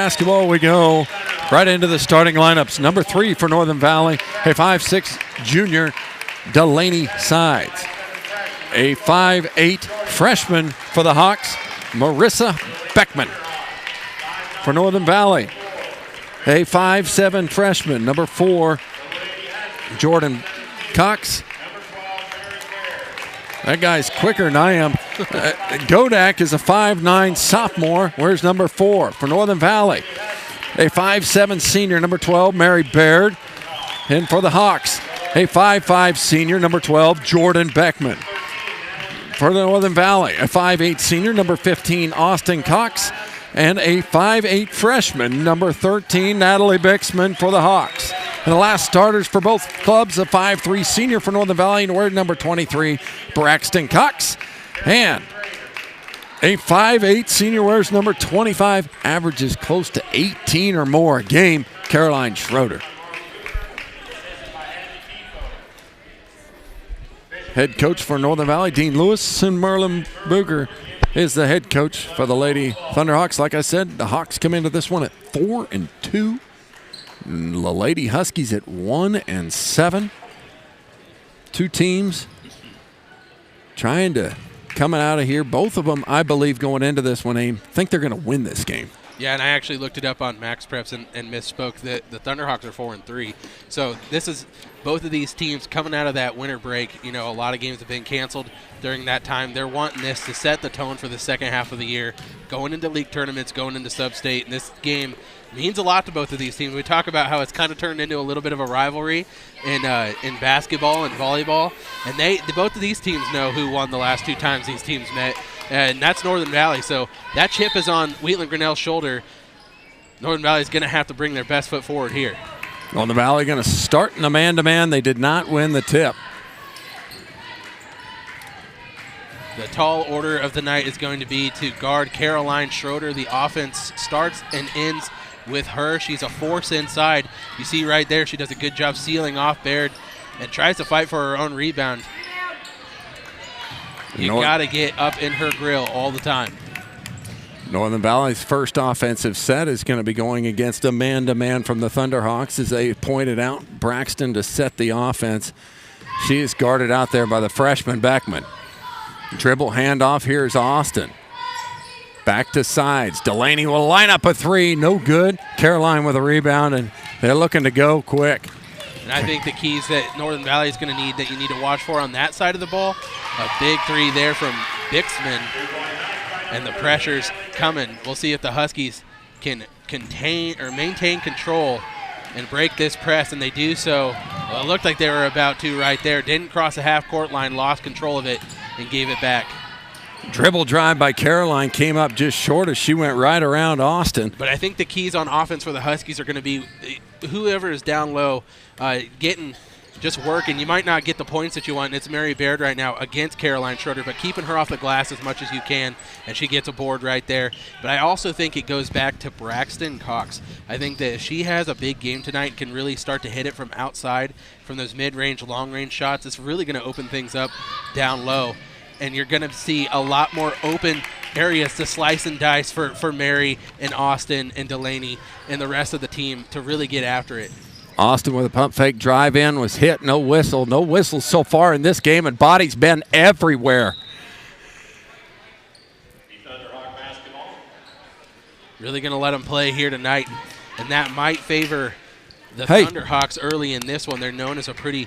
Basketball we go right into the starting lineups. Number 3 for Northern Valley, a 5'6" junior, Delaney Sides. A 5'8" freshman for the Hawks, Marissa Beckman. For Northern Valley, a 5'7" freshman, number 4, Jordan Cox. That guy's quicker than I am. Godak is a 5'9" sophomore. Where's number 4 for Northern Valley? A 5'7" senior, number 12, Mary Baird. And for the Hawks, a 5'5" senior, number 12, Jordan Beckman. For the Northern Valley, a 5'8" senior, number 15, Austin Cox. And a 5'8" freshman, number 13, Natalie Bixman for the Hawks. And the last starters for both clubs, a 5'3" senior for Northern Valley, and we're number 23, Braxton Cox. And a 5'8" senior wears number 25, averages close to 18 or more a game, Caroline Schroeder. Head coach for Northern Valley, Dean Lewis, and Merlin Booger is the head coach for the Lady Thunderhawks. Like I said, the Hawks come into this one at 4-2. The Lady Huskies at 1-7. Two teams trying to coming out of here. Both of them, I believe, going into this one, think they're going to win this game. Yeah, and I actually looked it up on Max Preps and misspoke that the Thunderhawks are 4-3. So this is both of these teams coming out of that winter break. You know, a lot of games have been canceled during that time. They're wanting this to set the tone for the second half of the year, going into league tournaments, going into sub-state. And this game means a lot to both of these teams. We talk about how it's kind of turned into a little bit of a rivalry in basketball and volleyball. And both of these teams know who won the last 2 times these teams met. And that's Northern Valley. So that chip is on Wheatland Grinnell's shoulder. Northern Valley is going to have to bring their best foot forward here. Northern Valley going to start in a man-to-man. They did not win the tip. The tall order of the night is going to be to guard Caroline Schroeder. The offense starts and ends with her. She's a force inside. You see right there, she does a good job sealing off Baird and tries to fight for her own rebound. You got to get up in her grill all the time. Northern Valley's first offensive set is going to be going against a man-to-man from the Thunderhawks. As they pointed out, Braxton to set the offense. She is guarded out there by the freshman Beckman. Dribble handoff. Here's Austin. Back to Sides. Delaney will line up a 3. No good. Caroline with a rebound, and they're looking to go quick. And I think the keys that Northern Valley is going to need, that you need to watch for on that side of the ball, a big 3 there from Bixman, and the pressure's coming. We'll see if the Huskies can contain or maintain control and break this press, and they do so. Well, it looked like they were about to right there. Didn't cross the half-court line, lost control of it, and gave it back. Dribble drive by Caroline came up just short as she went right around Austin. But I think the keys on offense for the Huskies are going to be whoever is down low, getting just working. You might not get the points that you want, and it's Mary Baird right now against Caroline Schroeder, but keeping her off the glass as much as you can, and she gets a board right there. But I also think it goes back to Braxton Cox. I think that if she has a big game tonight, can really start to hit it from outside, from those mid-range, long-range shots, it's really going to open things up down low. And you're going to see a lot more open areas to slice and dice for Mary and Austin and Delaney and the rest of the team to really get after it. Austin with a pump fake drive in was hit. No whistle. No whistles so far in this game, and Body's been everywhere. Really going to let them play here tonight, and that might favor the Thunderhawks early in this one. They're known as a pretty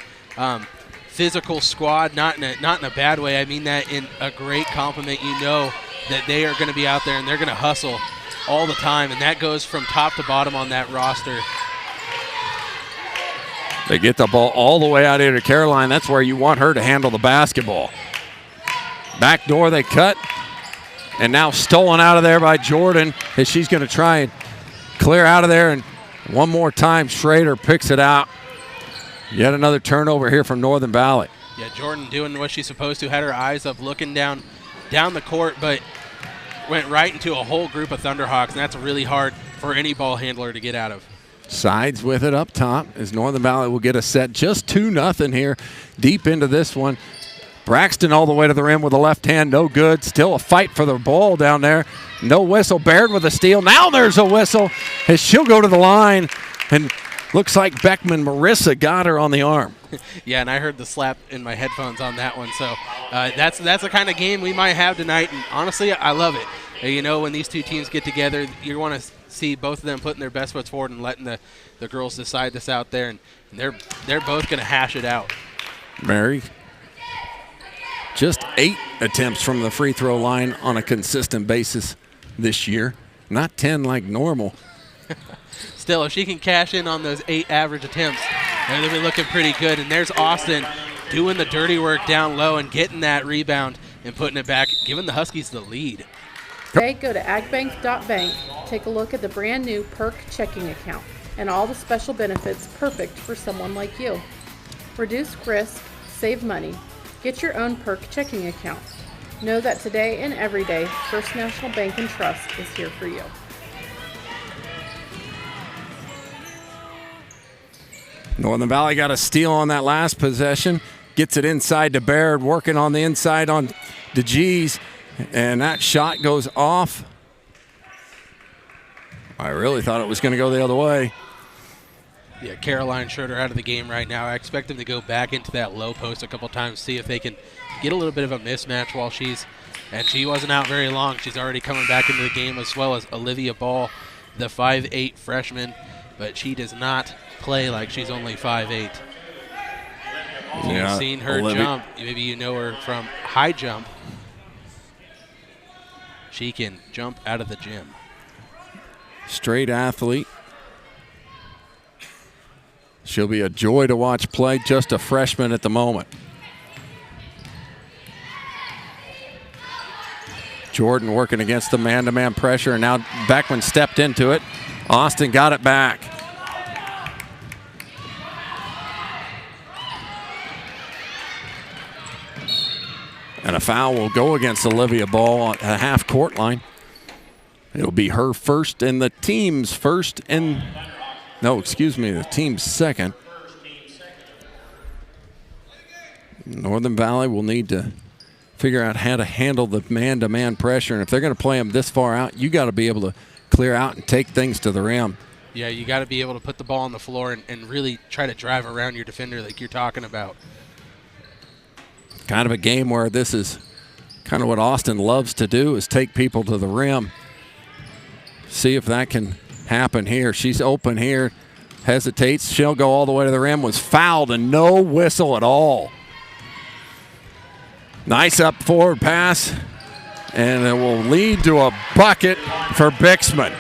physical squad, not in a bad way. I mean that in a great compliment. You know that they are going to be out there and they're going to hustle all the time, and that goes from top to bottom on that roster. They get the ball all the way out here to Caroline. That's where you want her to handle the basketball. Back door they cut, and now stolen out of there by Jordan as she's going to try and clear out of there. And one more time, Schrader picks it out. Yet another turnover here from Northern Valley. Yeah, Jordan doing what she's supposed to. Had her eyes up looking down the court, but went right into a whole group of Thunderhawks, and that's really hard for any ball handler to get out of. Sides with it up top as Northern Valley will get a set. Just 2-0 here deep into this one. Braxton all the way to the rim with a left hand, no good. Still a fight for the ball down there. No whistle. Baird with a steal. Now there's a whistle as she'll go to the line. And looks like Beckman Marissa got her on the arm. Yeah, and I heard the slap in my headphones on that one. So that's the kind of game we might have tonight. And honestly, I love it. You know, when these two teams get together, you want to see both of them putting their best foot forward and letting the girls decide this out there. And they're both going to hash it out. Mary, just 8 attempts from the free throw line on a consistent basis this year. Not 10 like normal. Still, if she can cash in on those 8 average attempts, they'll be looking pretty good. And there's Austin doing the dirty work down low and getting that rebound and putting it back, giving the Huskies the lead. Today, go to agbank.bank, take a look at the brand new Perk checking account and all the special benefits perfect for someone like you. Reduce risk, save money, get your own Perk checking account. Know that today and every day, First National Bank and Trust is here for you. Northern Valley got a steal on that last possession. Gets it inside to Baird, working on the inside on DeGees. And that shot goes off. I really thought it was going to go the other way. Yeah, Caroline Schroeder out of the game right now. I expect them to go back into that low post a couple times, see if they can get a little bit of a mismatch while and she wasn't out very long. She's already coming back into the game, as well as Olivia Ball, the 5'8" freshman, but she does not play like she's only 5'8". If you've seen her jump, maybe you know her from high jump. She can jump out of the gym. Straight athlete. She'll be a joy to watch play, just a freshman at the moment. Jordan working against the man-to-man pressure, and now Beckman stepped into it. Austin got it back. And a foul will go against Olivia Ball at the half-court line. It'll be her first and the team's first and, no, excuse me, the team's second. Northern Valley will need to figure out how to handle the man-to-man pressure. And if they're going to play them this far out, you got to be able to clear out and take things to the rim. Yeah, you got to be able to put the ball on the floor and really try to drive around your defender like you're talking about. Kind of a game where this is kind of what Austin loves to do, is take people to the rim. See if that can happen here. She's open here, hesitates. She'll go all the way to the rim, was fouled, and no whistle at all. Nice up forward pass, and it will lead to a bucket for Bixman.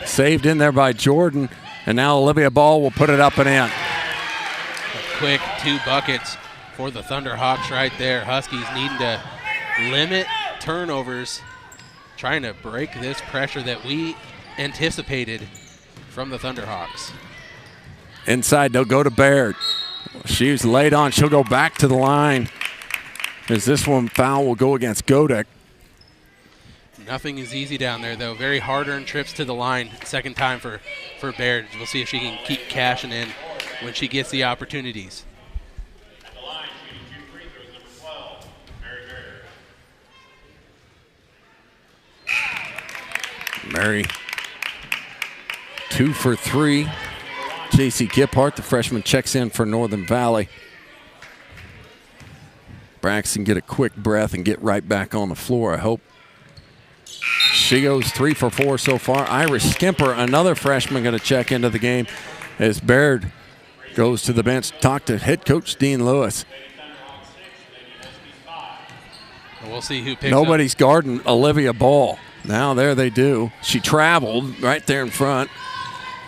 Saved in there by Jordan, and now Olivia Ball will put it up and in. A quick 2 buckets for the Thunderhawks right there. Huskies needing to limit turnovers, trying to break this pressure that we anticipated from the Thunderhawks. Inside, they'll go to Baird. She's laid on. She'll go back to the line. As this one foul will go against Godek. Nothing is easy down there, though. Very hard-earned trips to the line. Second time for Baird. We'll see if she can keep cashing in when she gets the opportunities. At the line, shooting 2 free throws, number 12, Mary Baird. Mary, 2 for 3. J.C. Giphart, the freshman, checks in for Northern Valley. Braxton get a quick breath and get right back on the floor, I hope. She goes 3 for 4 so far. Iris Skimper, another freshman, going to check into the game as Baird goes to the bench. Talk to head coach Dean Lewis. We'll see who picks Nobody's guarding Olivia Ball. Now there they do. She traveled right there in front.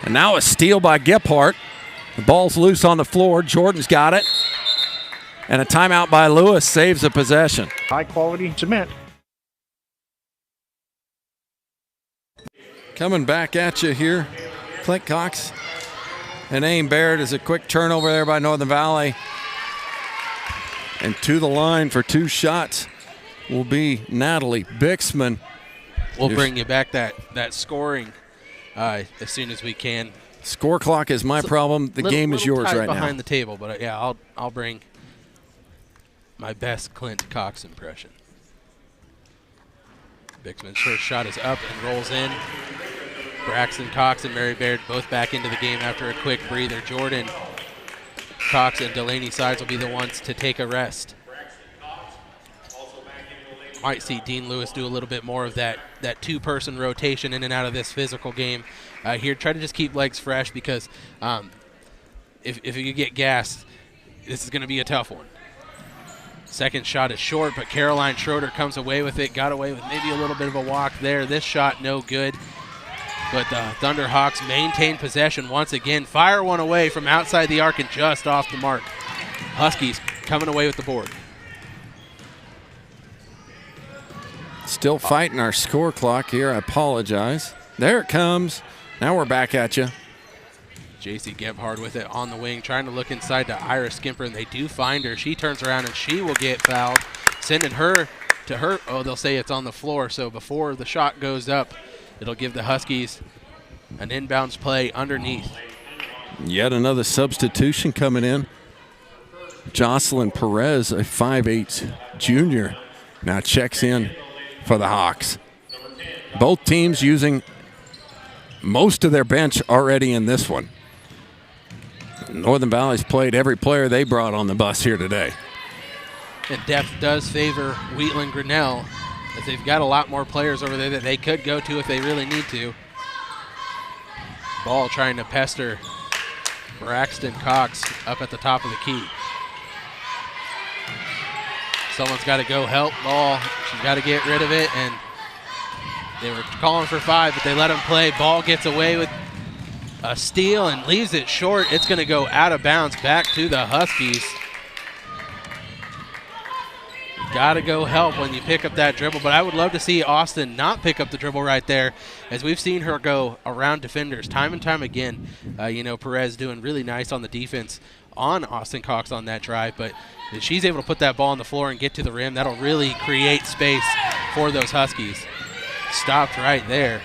And now a steal by Giphart. The ball's loose on the floor. Jordan's got it. And a timeout by Lewis saves the possession. High quality cement. Coming back at you here, Clint Cox and Aim Baird is a quick turnover there by Northern Valley. And to the line for 2 shots will be Natalie Bixman. We'll bring you back that scoring as soon as we can. Score clock is my problem. The game is yours right now. Behind the table, but yeah, I'll bring my best Clint Cox impression. Bixman's first shot is up and rolls in. Braxton Cox and Mary Baird both back into the game after a quick breather. Jordan Cox and Delaney Sides will be the ones to take a rest. Might see Dean Lewis do a little bit more of that two-person rotation in and out of this physical game here. Try to just keep legs fresh because if you get gassed, this is going to be a tough one. Second shot is short, but Caroline Schroeder comes away with it. Got away with maybe a little bit of a walk there. This shot no good. But the Thunderhawks maintain possession once again. Fire one away from outside the arc and just off the mark. Huskies coming away with the board. Still fighting our score clock here. I apologize. There it comes. Now we're back at you. JC Gebhard with it on the wing, trying to look inside to Iris Skimper, and they do find her. She turns around, and she will get fouled, sending her to her. Oh, they'll say it's on the floor, so before the shot goes up, it'll give the Huskies an inbounds play underneath. Yet another substitution coming in. Jocelyn Perez, a 5'8" junior, now checks in for the Hawks. Both teams using most of their bench already in this one. Northern Valley's played every player they brought on the bus here today. And depth does favor Wheatland Grinnell, as they've got a lot more players over there that they could go to if they really need to. Ball trying to pester Braxton Cox up at the top of the key. Someone's got to go help Ball. She's got to get rid of it, and they were calling for 5, but they let him play. Ball gets away with a steal and leaves it short. It's going to go out of bounds back to the Huskies. Got to go help when you pick up that dribble, but I would love to see Austin not pick up the dribble right there, as we've seen her go around defenders time and time again. Perez doing really nice on the defense on Austin Cox on that drive, but if she's able to put that ball on the floor and get to the rim, that'll really create space for those Huskies. Stopped right there.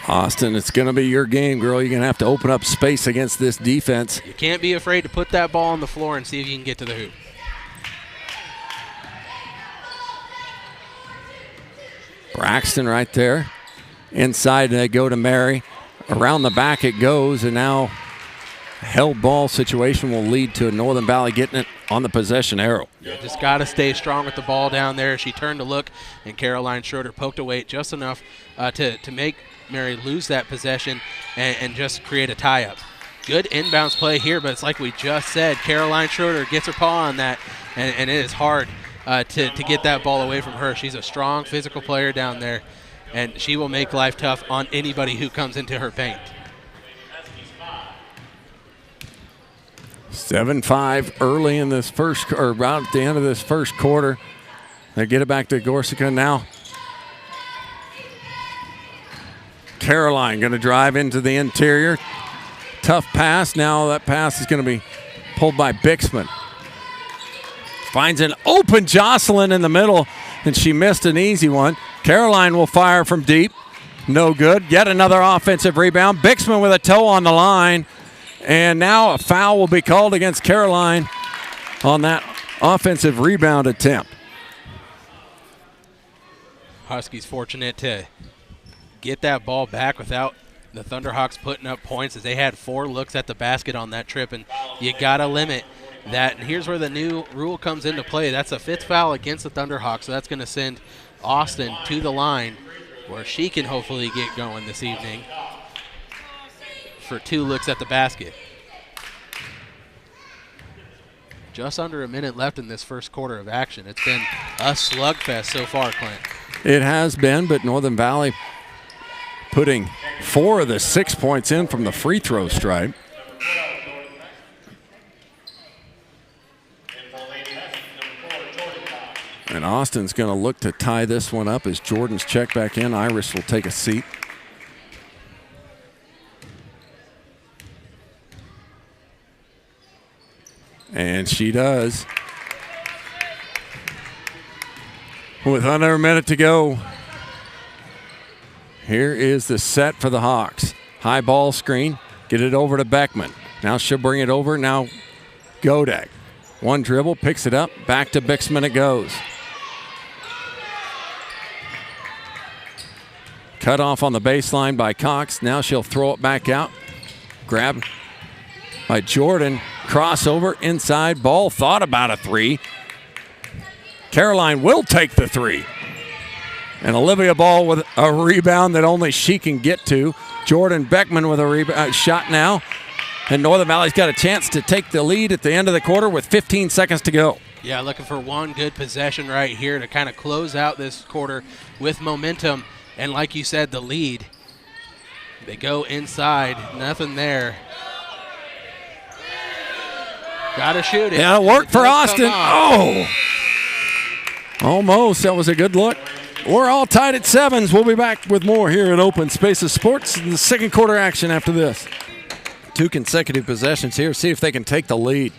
Austin, it's going to be your game, girl. You're going to have to open up space against this defense. You can't be afraid to put that ball on the floor and see if you can get to the hoop. Braxton right there. Inside they go to Mary. Around the back it goes, and now held ball situation will lead to Northern Valley getting it on the possession arrow. Just got to stay strong with the ball down there. She turned to look, and Caroline Schroeder poked away just enough to make Mary lose that possession and just create a tie-up. Good inbounds play here, but it's like we just said, Caroline Schroeder gets her paw on that, and it is hard to get that ball away from her. She's a strong physical player down there, and she will make life tough on anybody who comes into her paint. 7-5 early in this first, or around at the end of this first quarter. They get it back to Gorsica now. Caroline going to drive into the interior. Tough pass. Now that pass is going to be pulled by Bixman. Finds an open Jocelyn in the middle, and she missed an easy one. Caroline will fire from deep. No good. Yet another offensive rebound. Bixman with a toe on the line. And now a foul will be called against Caroline on that offensive rebound attempt. Huskies fortunate to get that ball back without the Thunderhawks putting up points, as they had 4 looks at the basket on that trip, and you got to limit that. And here's where the new rule comes into play. That's a 5th foul against the Thunderhawks, so that's going to send Austin to the line where she can hopefully get going this evening for 2 looks at the basket. Just under a minute left in this first quarter of action. It's been a slugfest so far, Clint. It has been, but Northern Valley putting 4 of the 6 points in from the free throw stripe. And Austin's going to look to tie this one up as Jordan's checked back in. Iris will take a seat. And she does. With under a minute to go, here is the set for the Hawks. High ball screen. Get it over to Beckman. Now she'll bring it over. Now Godak. One dribble, picks it up. Back to Bixman it goes. Cut off on the baseline by Cox. Now she'll throw it back out. Grab by Jordan. Crossover inside. Ball thought about a three. Caroline will take the three. And Olivia Ball with a rebound that only she can get to. Jordan Beckman with a rebound shot now. And Northern Valley's got a chance to take the lead at the end of the quarter with 15 seconds to go. Yeah, looking for one good possession right here to kind of close out this quarter with momentum. And like you said, the lead. They go inside. Nothing there. Got to shoot it. Yeah, it worked for Austin. Oh! Almost. That was a good look. We're all tied at 7s. We'll be back with more here at Open Spaces Sports in the second quarter action after this. 2 consecutive possessions here. See if they can take the lead.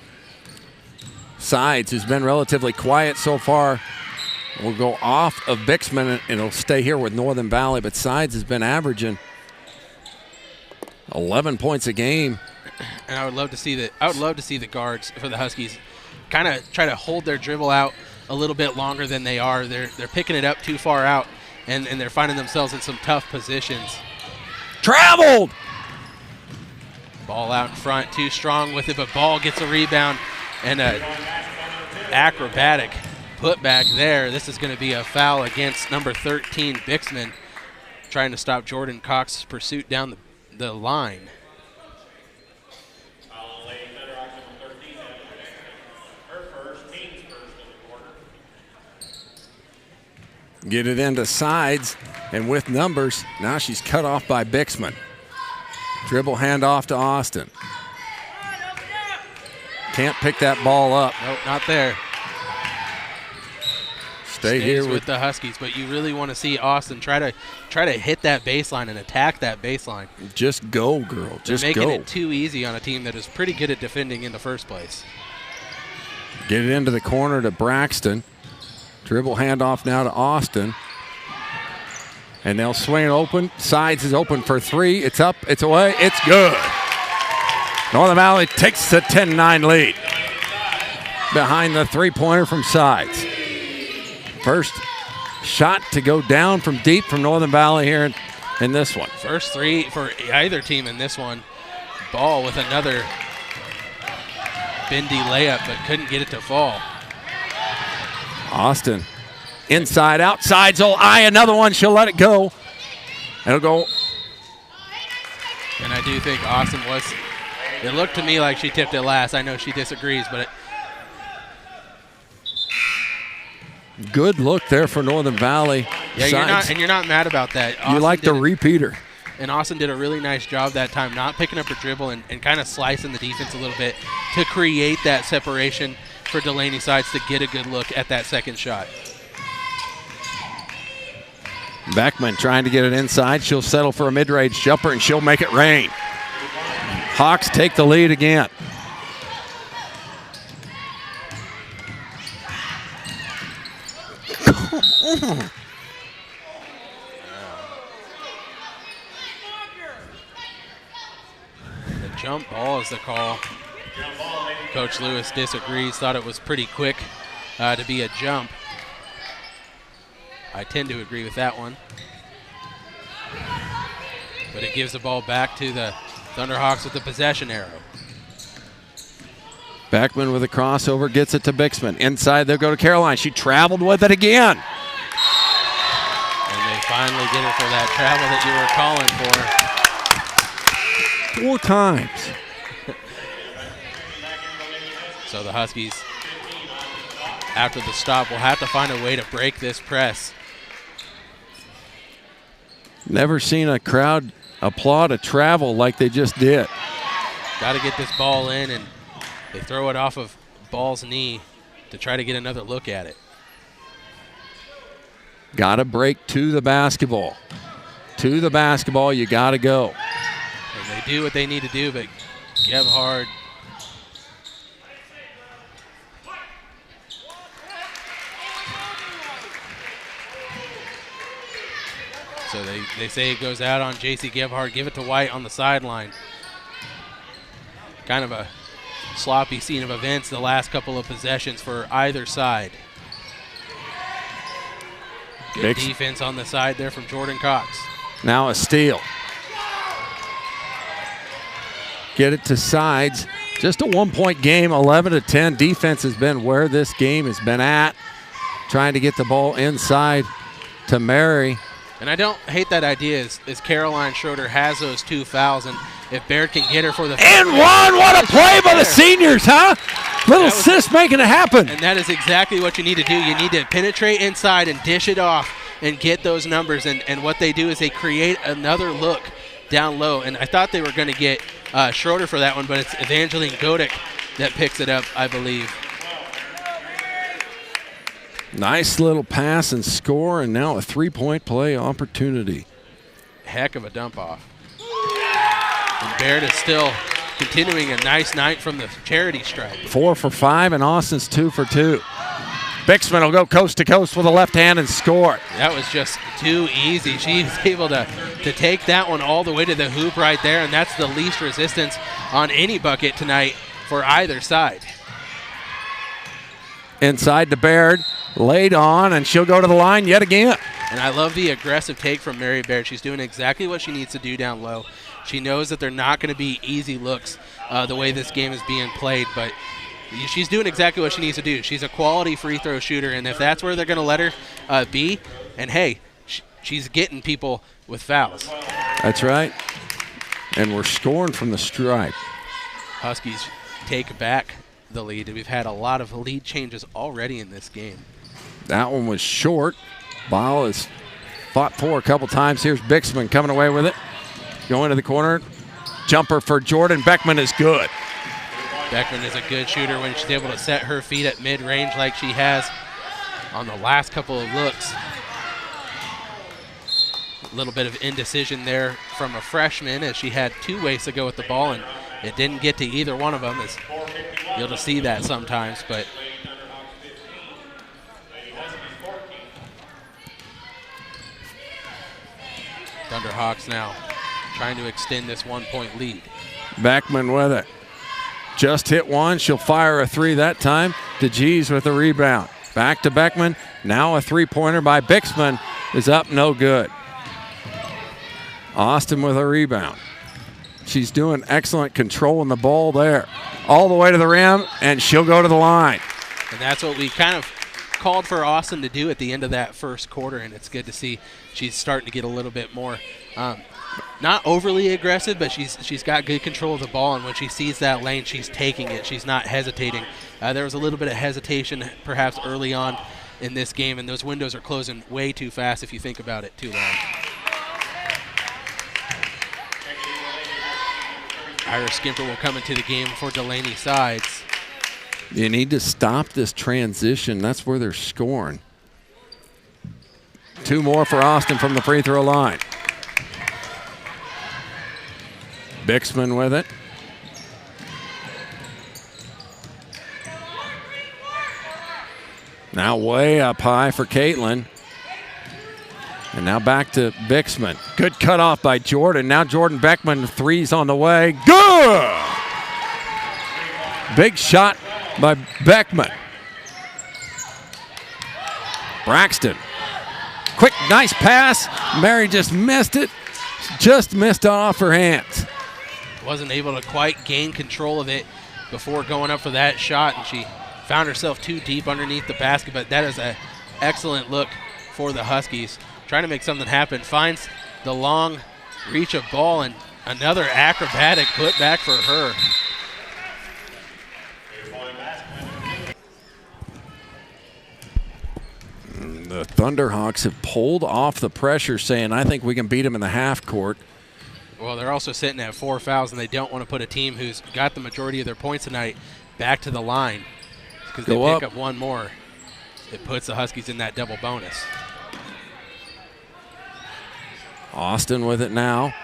Sides, who's been relatively quiet so far, will go off of Bixman and it'll stay here with Northern Valley. But Sides has been averaging 11 points a game. And I would love to see the guards for the Huskies kind of try to hold their dribble out a little bit longer than they are. They're picking it up too far out, and they're finding themselves in some tough positions. Traveled! Ball out in front, too strong with it, but Ball gets a rebound and a acrobatic putback there. This is going to be a foul against number 13, Bixman, trying to stop Jordan Cox's pursuit down the line. Get it into Sides, and with numbers, now she's cut off by Bixman. Dribble handoff to Austin. Can't pick that ball up. Nope, not there. Stays here with the Huskies, but you really want to see Austin try to hit that baseline and attack that baseline. Just go, girl. Just They're go. making it too easy on a team that is pretty good at defending in the first place. Get it into the corner to Braxton. Dribble handoff now to Austin. And they'll swing it open. Sides is open for 3. It's up. It's away. It's good. Northern Valley takes the 10-9 lead behind the three-pointer from Sides. First shot to go down from deep from Northern Valley here in this one. First 3 for either team in this one. Ball with another bendy layup, but couldn't get it to fall. Austin inside, outside. So another one. She'll let it go. It'll go. And I do think Austin was. It looked to me like she tipped it last. I know she disagrees, but good look there for Northern Valley. Yeah, you're not mad about that. You like the repeater. And Austin did a really nice job that time, not picking up her dribble and kind of slicing the defense a little bit to create that separation for Delaney Sides to get a good look at that second shot. Beckman trying to get it inside. She'll settle for a mid-range jumper, and she'll make it rain. Hawks take the lead again. The jump ball is the call. Coach Lewis disagrees, thought it was pretty quick to be a jump. I tend to agree with that one. But it gives the ball back to the Thunderhawks with the possession arrow. Beckman with a crossover, gets it to Bixman. Inside, they'll go to Caroline. She traveled with it again. And they finally get it for that travel that you were calling for. 4 times. So the Huskies, after the stop, will have to find a way to break this press. Never seen a crowd applaud a travel like they just did. Got to get this ball in, and they throw it off of Ball's knee to try to get another look at it. Got to break to the basketball. To the basketball, you got to go. And they do what they need to do, but Gebhard So they say it goes out on J.C. Gebhardt. Give it to White on the sideline. Kind of a sloppy scene of events the last couple of possessions for either side. Good defense on the side there from Jordan Cox. Now a steal. Get it to Sides. Just a 1-point game, 11-10. Defense has been where this game has been at. Trying to get the ball inside to Mary. And I don't hate that idea as Caroline Schroeder has those 2 fouls, and if Baird can get her for the and one, what a play by the seniors, huh? Little sis making it happen. And that is exactly what you need to do. You need to penetrate inside and dish it off and get those numbers. And what they do is they create another look down low. And I thought they were going to get Schroeder for that one, but it's Evangeline Godek that picks it up, I believe. Nice little pass and score, and now a 3-point play opportunity. Heck of a dump off. And Baird is still continuing a nice night from the charity stripe. 4 for 5, and Austin's 2 for 2. Bixman will go coast to coast with a left hand and score. That was just too easy. She was able to take that one all the way to the hoop right there, and that's the least resistance on any bucket tonight for either side. Inside to Baird, laid on, and she'll go to the line yet again. And I love the aggressive take from Mary Baird. She's doing exactly what she needs to do down low. She knows that they're not going to be easy looks the way this game is being played, but she's doing exactly what she needs to do. She's a quality free throw shooter, and if that's where they're going to let her be, and hey, she's getting people with fouls. That's right. And we're scoring from the stripe. Huskies take back the lead. We've had a lot of lead changes already in this game. That one was short. Ball has fought for a couple times. Here's Bixman coming away with it. Going to the corner. Jumper for Jordan. Beckman is good. Beckman is a good shooter when she's able to set her feet at mid-range like she has on the last couple of looks. A little bit of indecision there from a freshman as she had 2 ways to go with the ball, and it didn't get to either one of them. As you'll just see that sometimes, but Thunderhawks now trying to extend this 1-point lead. Beckman with it. Just hit one. She'll fire a 3 that time. DeGees with a rebound. Back to Beckman. Now a 3-pointer by Bixman is up, no good. Austin with a rebound. She's doing excellent controlling the ball there. All the way to the rim, and she'll go to the line. And that's what we kind of called for Austin to do at the end of that first quarter, and it's good to see she's starting to get a little bit more, not overly aggressive, but she's got good control of the ball, and when she sees that lane, she's taking it. She's not hesitating. There was a little bit of hesitation perhaps early on in this game, and those windows are closing way too fast if you think about it too long. Ira Skimper will come into the game for Delaney Sides. You need to stop this transition. That's where they're scoring. 2 more for Austin from the free throw line. Bixman with it. Now way up high for Caitlin. And now back to Bixman. Good cutoff by Jordan. Now Jordan Beckman, 3's on the way. Good! Big shot by Beckman. Braxton. Quick, nice pass. Mary just missed it. Just missed off her hands. Wasn't able to quite gain control of it before going up for that shot, and she found herself too deep underneath the basket, but that is an excellent look for the Huskies. Trying to make something happen, finds the long reach of ball, and another acrobatic putback for her. The Thunderhawks have pulled off the pressure, saying, I think we can beat them in the half court. Well, they're also sitting at 4 fouls, and they don't want to put a team who's got the majority of their points tonight back to the line. Because they pick up one more, it puts the Huskies in that double bonus. Austin with it now.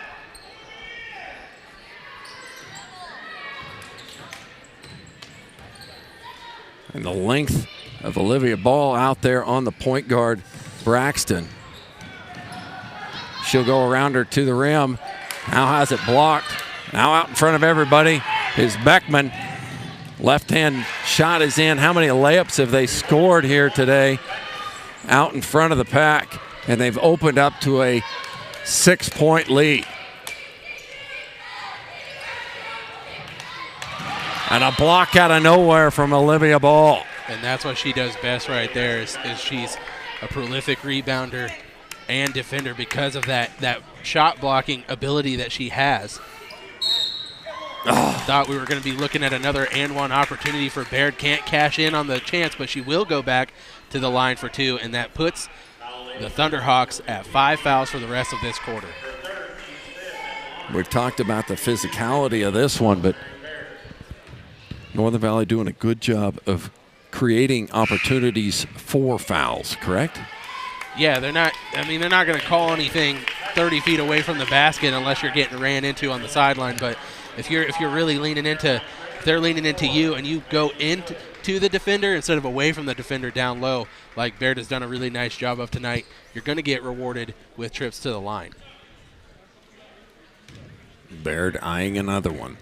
And the length of Olivia Ball out there on the point guard, Braxton. She'll go around her to the rim. Now has it blocked. Now out in front of everybody is Beckman. Left-hand shot is in. How many layups have they scored here today? Out in front of the pack, and they've opened up to a 6-point lead. And a block out of nowhere from Olivia Ball. And that's what she does best right there is she's a prolific rebounder and defender because of that shot blocking ability that she has. Thought we were going to be looking at another and one opportunity for Baird. Can't cash in on the chance, but she will go back to the line for 2, and that puts the Thunderhawks at 5 fouls for the rest of this quarter. We've talked about the physicality of this one, but Northern Valley doing a good job of creating opportunities for fouls, correct? Yeah, they're not going to call anything 30 feet away from the basket unless you're getting ran into on the sideline, but if you're really leaning into, if they're leaning into you and you go into the defender instead of away from the defender down low, like Baird has done a really nice job of tonight, you're going to get rewarded with trips to the line. Baird eyeing another one.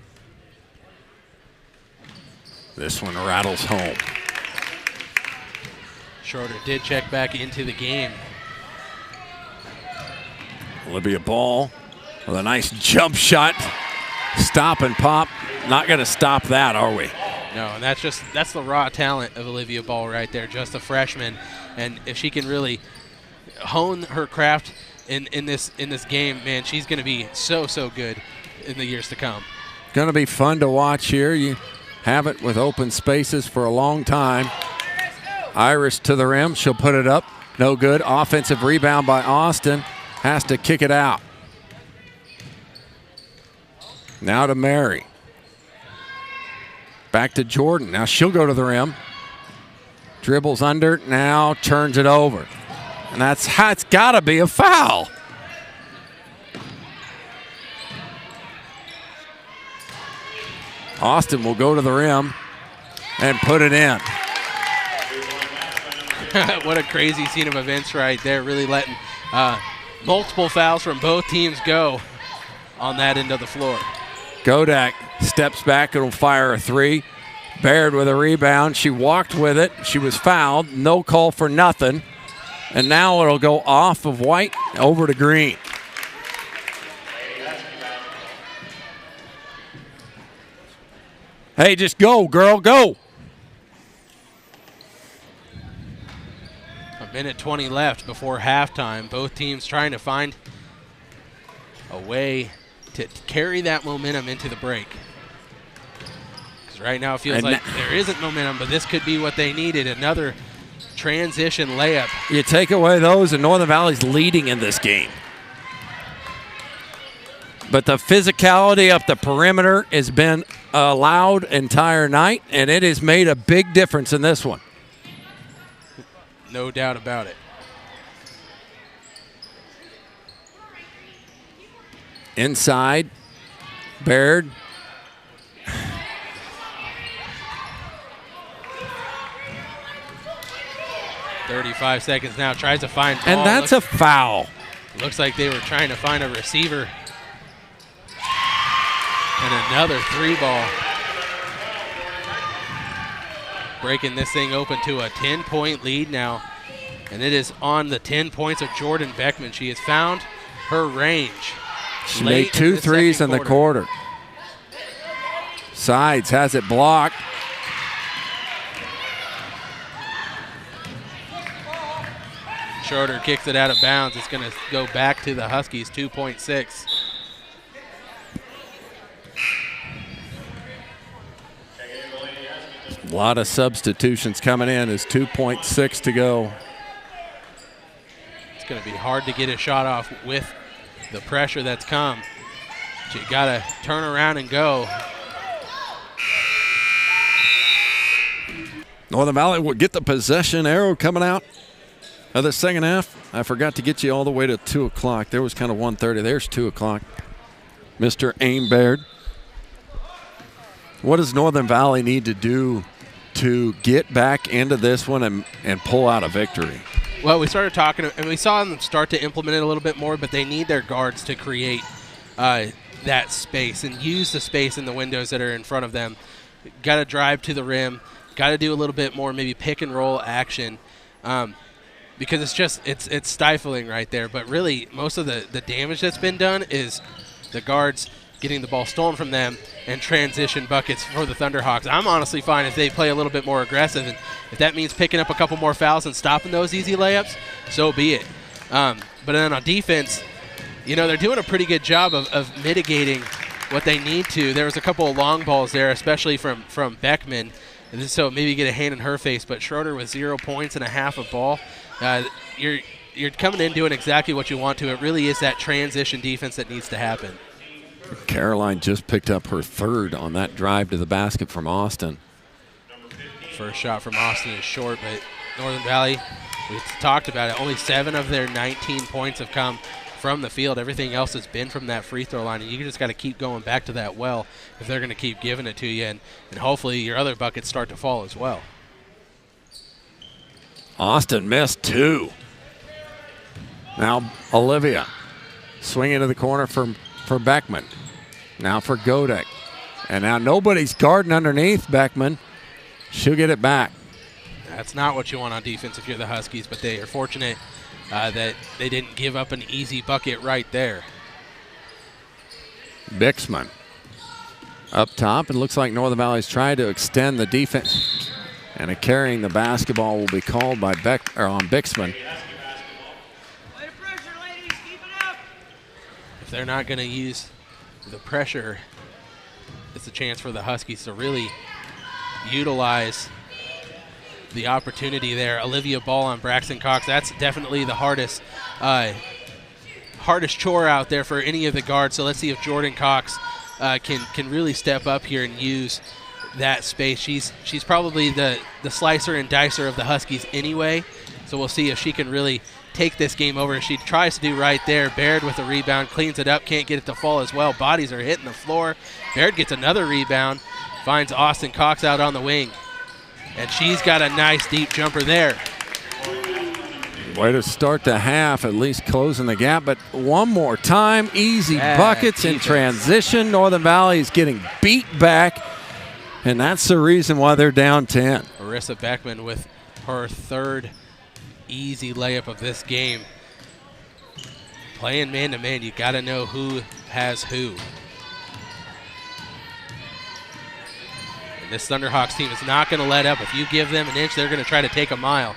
This one rattles home. Schroeder did check back into the game. Olivia Ball with a nice jump shot. Stop and pop. Not going to stop that, are we? No, and that's the raw talent of Olivia Ball right there, just a freshman. And if she can really hone her craft in this game, man, she's going to be so good in the years to come. Going to be fun to watch here. You have it with open spaces for a long time. Iris to the rim. She'll put it up. No good. Offensive rebound by Austin. Has to kick it out. Now to Mary. Back to Jordan. Now she'll go to the rim. Dribbles under. Now turns it over. And that's how it's got to be a foul. Austin will go to the rim and put it in. What a crazy scene of events right there, really letting multiple fouls from both teams go on that end of the floor. Godak steps back and will fire a 3. Baird with a rebound. She walked with it. She was fouled. No call for nothing. And now it'll go off of White over to Green. Hey, just go, girl, go. A minute 20 left before halftime. Both teams trying to find a way to carry that momentum into the break. Because right now it feels like there isn't momentum, but this could be what they needed. Another transition layup. You take away those, and Northern Valley's leading in this game. But the physicality of the perimeter has been allowed entire night, and it has made a big difference in this one. No doubt about it. Inside, Baird. .35 seconds now, tries to find ball. And that's a foul. Looks like they were trying to find a receiver. And another 3 ball. Breaking this thing open to a 10-point lead now. And it is on the 10 points of Jordan Beckman. She has found her range. She made 2 threes in the quarter. Sides has it blocked. Schroeder kicks it out of bounds. It's going to go back to the Huskies, 2.6. A lot of substitutions coming in. There's 2.6 to go. It's going to be hard to get a shot off with the pressure that's come. But you got to turn around and go. Northern Valley will get the possession arrow coming out of the second half. I forgot to get you all the way to 2 o'clock. There was kind of 1:30. There's 2 o'clock. Mr. Aim Baird. What does Northern Valley need to do to get back into this one and pull out a victory? Well, we started talking, and we saw them start to implement it a little bit more, but they need their guards to create that space and use the space in the windows that are in front of them. Got to drive to the rim. Got to do a little bit more maybe pick and roll action because it's stifling right there. But really, most of the damage that's been done is the guards getting the ball stolen from them and transition buckets for the Thunderhawks. I'm honestly fine if they play a little bit more aggressive, and if that means picking up a couple more fouls and stopping those easy layups, so be it. But then on defense, they're doing a pretty good job of mitigating what they need to. There was a couple of long balls there, especially from Beckman, and so maybe get a hand in her face. But Schroeder with 0 points and a half of ball, you're coming in doing exactly what you want to. It really is that transition defense that needs to happen. Caroline just picked up her third on that drive to the basket from Austin. First shot from Austin is short, but Northern Valley, we've talked about it, only 7 of their 19 points have come from the field. Everything else has been from that free throw line, and you just got to keep going back to that well if they're going to keep giving it to you, and hopefully your other buckets start to fall as well. Austin missed 2. Now Olivia swinging to the corner for Beckman. Now for Godek. And now nobody's guarding underneath Beckman. She'll get it back. That's not what you want on defense if you're the Huskies, but they are fortunate that they didn't give up an easy bucket right there. Bixman up top. It looks like Northern Valley's trying to extend the defense. And a carrying the basketball will be called by on Bixman. If they're not going to use the pressure, it's a chance for the Huskies to really utilize the opportunity there. Olivia Ball on Braxton Cox. That's definitely the hardest chore out there for any of the guards. So let's see if Jordan Cox can really step up here and use that space. She's probably the slicer and dicer of the Huskies anyway. So we'll see if she can really take this game over. She tries to do right there. Baird with a rebound, cleans it up, can't get it to fall as well. Bodies are hitting the floor. Baird gets another rebound, finds Austin Cox out on the wing. And she's got a nice deep jumper there. Way to start the half, at least closing the gap. But one more time, easy buckets in transition. Northern Valley is getting beat back, and that's the reason why they're down 10. Marissa Beckman with her third easy layup of this game. Playing man-to-man, you got to know who has who. And this Thunderhawks team is not going to let up. If you give them an inch, they're going to try to take a mile.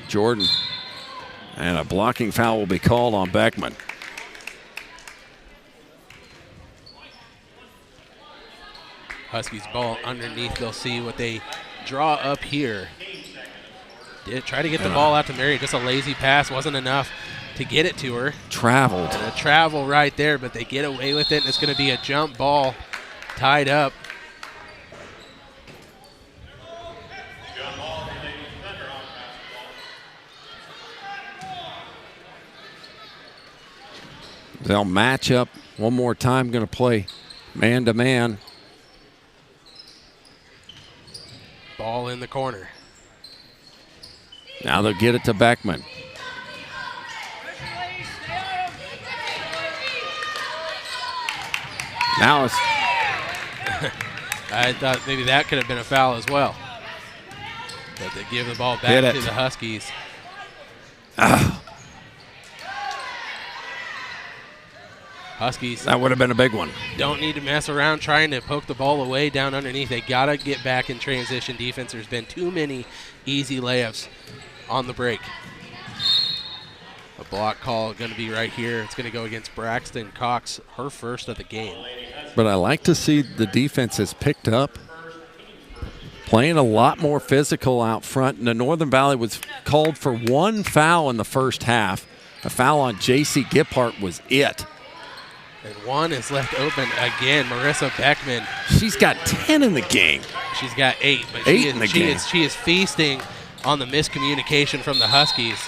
Jordan, and a blocking foul will be called on Beckman. Huskies ball underneath. They'll see what they draw up here. Did try to get the ball out to Mary. Just a lazy pass. Wasn't enough to get it to her. Traveled. And a travel right there, but they get away with it. And it's going to be a jump ball tied up. They'll match up one more time. Going to play man-to-man. Ball in the corner. Now they'll get it to Beckman. Now it's... I thought maybe that could have been a foul as well. But they give the ball back to the Huskies. Huskies. That would have been a big one. Don't need to mess around trying to poke the ball away down underneath. They got to get back in transition defense. There's been too many easy layups on the break. A block call going to be right here. It's going to go against Braxton Cox, her first of the game. But I like to see the defense has picked up, playing a lot more physical out front. And the Northern Valley was called for one foul in the first half. A foul on J.C. Giphart was it. And one is left open again. Marissa Beckman. She's got 10 in the game. She's got 8. But she is feasting on the miscommunication from the Huskies.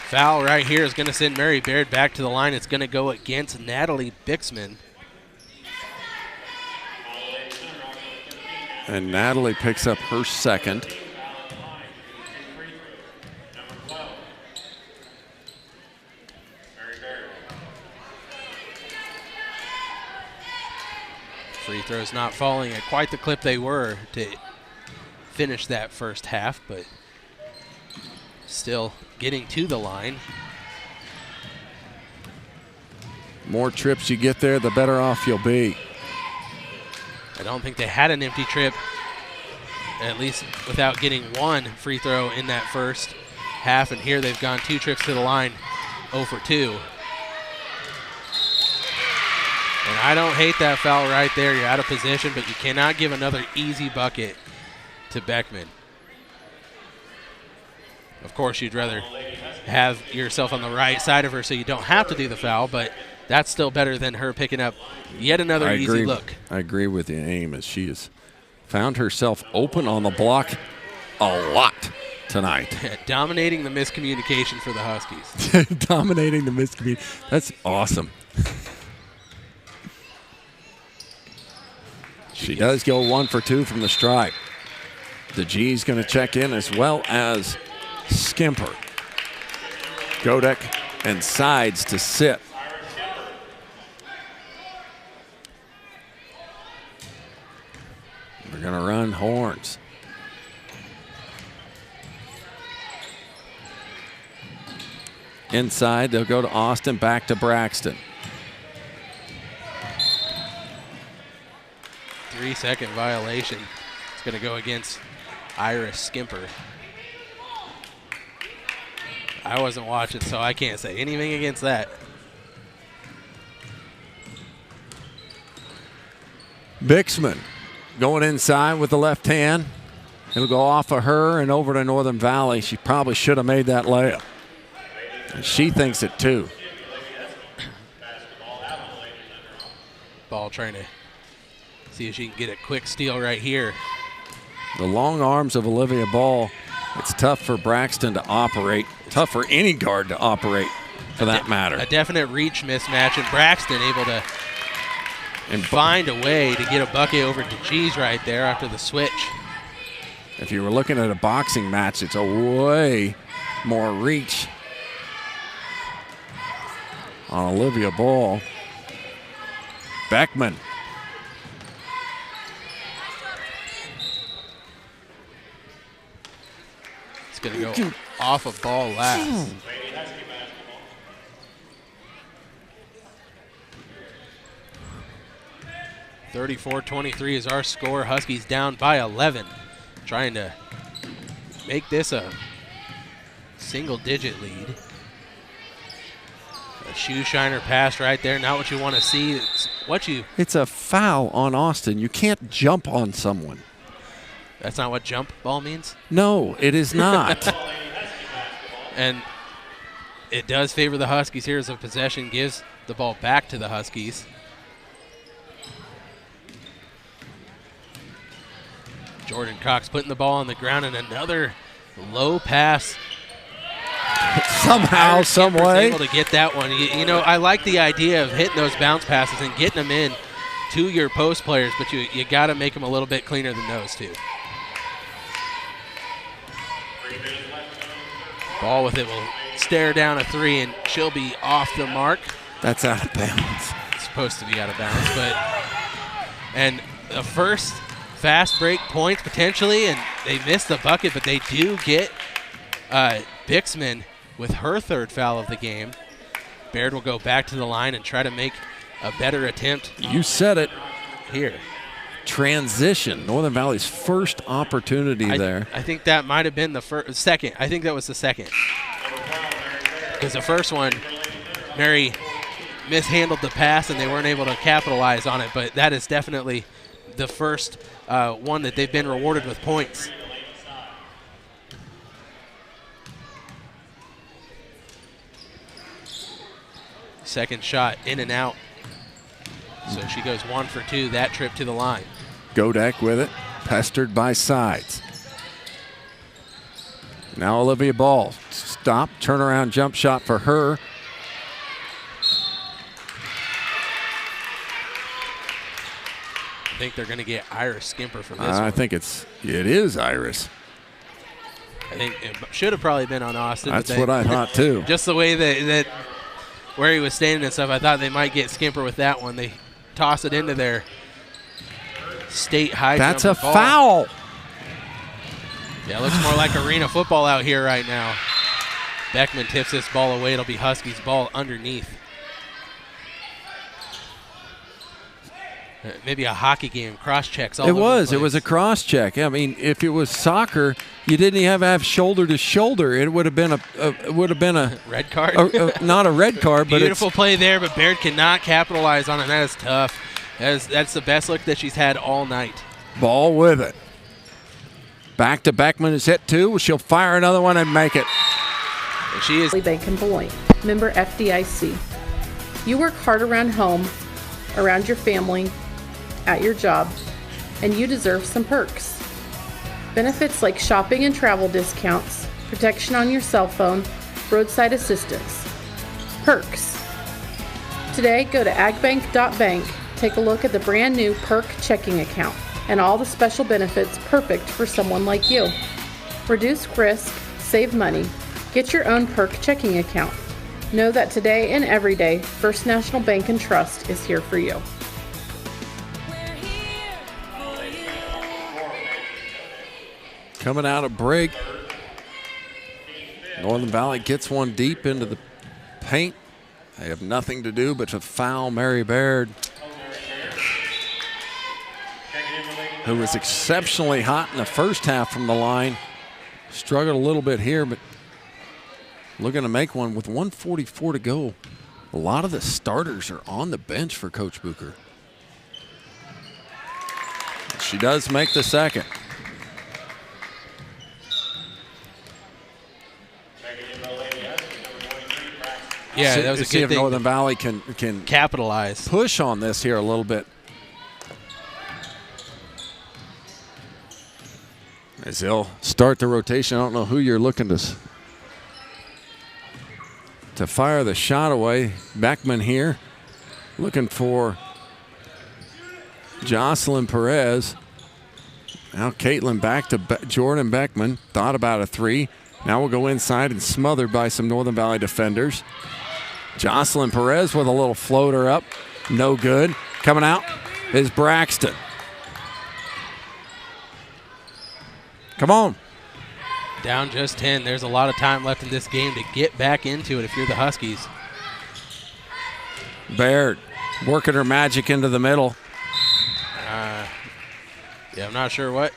Foul right here is going to send Mary Baird back to the line. It's going to go against Natalie Bixman. And Natalie picks up her second. Free throws not falling at quite the clip they were to finish that first half, but still getting to the line. More trips you get there, the better off you'll be. I don't think they had an empty trip, at least without getting one free throw in that first half, and here they've gone 2 trips to the line, 0 for 2. And I don't hate that foul right there. You're out of position, but you cannot give another easy bucket to Beckman. Of course, you'd rather have yourself on the right side of her so you don't have to do the foul, but that's still better than her picking up yet another easy look. I agree with you, Amos. She has found herself open on the block a lot tonight. Dominating the miscommunication for the Huskies. Dominating the miscommunication. That's awesome. She does go 1 for 2 from the stripe. The G's going to check in as well as Skimper. Godek and Sides to sit. We're going to run horns. Inside, they'll go to Austin, back to Braxton. 3-second violation. It's going to go against Iris Skimper. I wasn't watching, so I can't say anything against that. Bixman going inside with the left hand. It'll go off of her and over to Northern Valley. She probably should have made that layup. And she thinks it too. Ball trying to see if she can get a quick steal right here. The long arms of Olivia Ball, it's tough for Braxton to operate. Tough for any guard to operate, for that matter. A definite reach mismatch, and Braxton able to find a way to get a bucket over to G's right there after the switch. If you were looking at a boxing match, it's a way more reach on Olivia Ball. Beckman. It's going to go off of Ball last. (34-23) is our score. Huskies down by 11. Trying to make this a single-digit lead. A shoe shiner pass right there. Not what you want to see. It's what you. It's a foul on Austin. You can't jump on someone. That's not what jump ball means? No, it is not. And it does favor the Huskies here as a possession gives the ball back to the Huskies. Jordan Cox putting the ball on the ground, and another low pass. Somehow, some way. Able to get that one. You know, I like the idea of hitting those bounce passes and getting them in to your post players, but you got to make them a little bit cleaner than those two. Ball with it will stare down a 3, and she'll be off the mark. That's out of bounds. It's supposed to be out of bounds, and the first fast break points potentially, and they miss the bucket, but they do get Bixman with her 3rd foul of the game. Baird will go back to the line and try to make a better attempt. You said it. Here. Transition. Northern Valley's first opportunity there. I think that might have been the second. I think that was the second. Because the first one, Mary mishandled the pass and they weren't able to capitalize on it, but that is definitely the first one that they've been rewarded with points. Second shot in and out. So she goes 1 for 2 that trip to the line. Godek with it, pestered by Sides. Now Olivia Ball. Stop, turnaround jump shot for her. I think they're going to get Iris Skimper for this one. I think it is Iris. I think it should have probably been on Austin. That's what I thought too. Just the way that where he was standing and stuff, I thought they might get Skimper with that one. They toss it into their state high. That's a ball. foul. Yeah, it looks more like arena football out here right now. Beckman tips this ball away. It'll be Huskies' ball underneath. Maybe a hockey game, cross checks all over the place. It was a cross check. I mean, if it was soccer, you didn't even have shoulder to shoulder. It would have been a red card. Not a red card, but beautiful play there. But Baird cannot capitalize on it. That is tough. That's the best look that she's had all night. Ball with it. Back to Beckman is hit two. She'll fire another one and make it. And she is. Bank and Beloit, member FDIC. You work hard around home, around your family, at your job, and you deserve some perks. Benefits like shopping and travel discounts, protection on your cell phone, roadside assistance. Perks. Today, go to agbank.bank, take a look at the brand new Perk checking account and all the special benefits perfect for someone like you. Reduce risk, save money, get your own Perk checking account. Know that today and every day, First National Bank and Trust is here for you. Coming out of break, Northern Valley gets one deep into the paint. They have nothing to do but to foul Mary Baird, who was exceptionally hot in the first half from the line. Struggled a little bit here, but looking to make one with 1:44 to go. A lot of the starters are on the bench for Coach Bucher. She does make the second. Yeah, that was a see good if thing. Northern Valley can Capitalize. push on this here a little bit. As they'll start the rotation, I don't know who you're looking to fire the shot away. Beckman here, looking for Jocelyn Perez. Now Caitlin back to Jordan Beckman. Thought about a three. Now we'll go inside and smothered by some Northern Valley defenders. Jocelyn Perez with a little floater up. No good. Coming out is Braxton. Come on. Down just 10. There's a lot of time left in this game to get back into it if you're the Huskies. Baird working her magic into the middle. Yeah, I'm not sure what.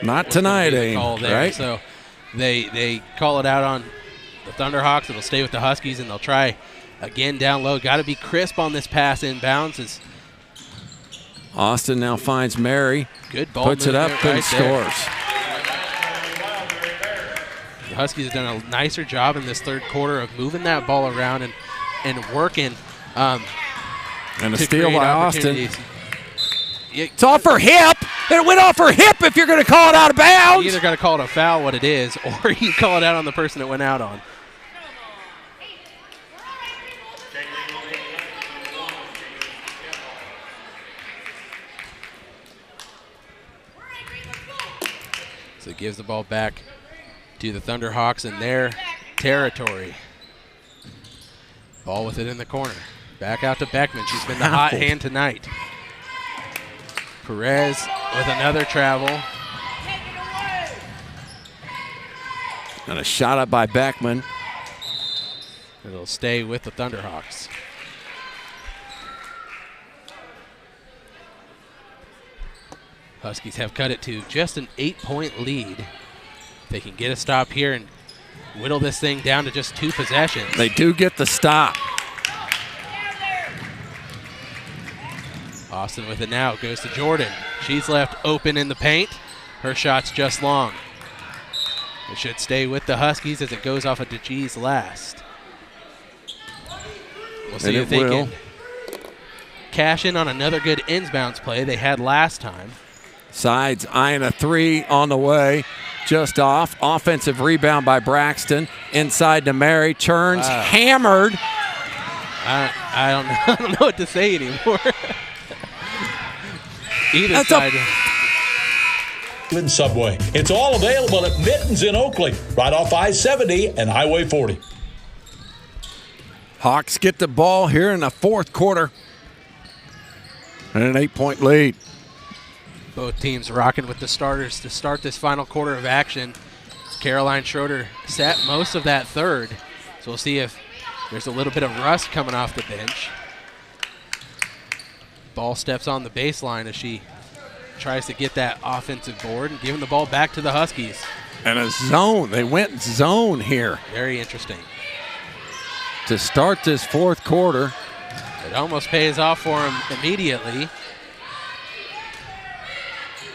Not tonight, Aim, right? So they call it out on the Thunderhawks. It'll stay with the Huskies, and they'll try again down low. Got to be crisp on this pass inbounds. As Austin now finds Mary. Good ball. Puts it up and scores. The Huskies have done a nicer job in this third quarter of moving that ball around and working. And a steal by Austin. It's off her hip. It went off her hip if you're going to call it out of bounds. You either got to call it a foul, what it is, or you call it out on the person it went out on. So it gives the ball back to the Thunderhawks in their territory. Ball with it in the corner. Back out to Beckman. She's been the hot hand tonight. Perez with another travel. And a shot up by Beckman. It'll stay with the Thunderhawks. Huskies have cut it to just an 8-point lead. They can get a stop here and whittle this thing down to just 2 possessions. They do get the stop. Austin with it now. Goes to Jordan. She's left open in the paint. Her shot's just long. It should stay with the Huskies as it goes off of DeG's last. We'll see if they can cash in on another good inbounds play they had last time. Sides eyeing a three on the way. Just off. Offensive rebound by Braxton. Inside to Mary. Turns. Hammered. I don't know what to say anymore. Either side. Wheatland Subway. It's all available at Mittens in Oakley, right off I-70 and Highway 40. Hawks get the ball here in the fourth quarter. And an 8-point lead. Both teams rocking with the starters to start this final quarter of action. Caroline Schroeder sat most of that third, so we'll see if there's a little bit of rust coming off the bench. Ball steps on the baseline as she tries to get that offensive board and giving the ball back to the Huskies. And a zone. They went zone here Very interesting. to start this fourth quarter. It almost pays off for them immediately.